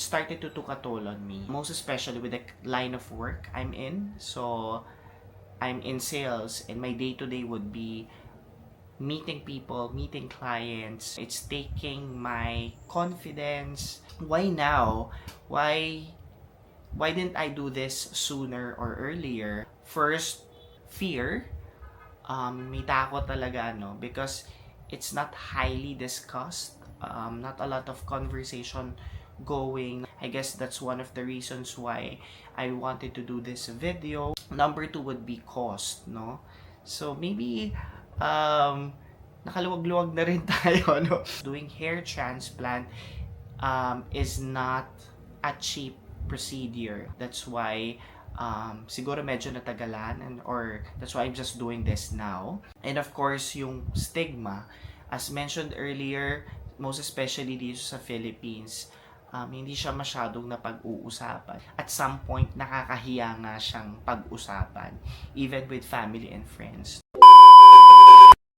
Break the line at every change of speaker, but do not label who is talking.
it started to took a toll on me. Most especially with the line of work I'm in. So, I'm in sales and my day-to-day would be meeting people, meeting clients. It's taking my confidence. Why now? Why didn't I do this sooner or earlier? First, fear. May takot talaga, no? Because it's not highly discussed. Not a lot of conversation going. I guess that's one of the reasons why I wanted to do this video. Number two would be cost, no? So maybe nakaluwag-luwag na rin tayo, no? Doing hair transplant is not a cheap procedure. That's why siguro medyo natagalan or that's why I'm just doing this now. And of course, yung stigma, as mentioned earlier, most especially dito sa Philippines, hindi siya masyadong napag-uusapan. At some point, nakakahiya nga siyang pag-usapan, even with family and friends.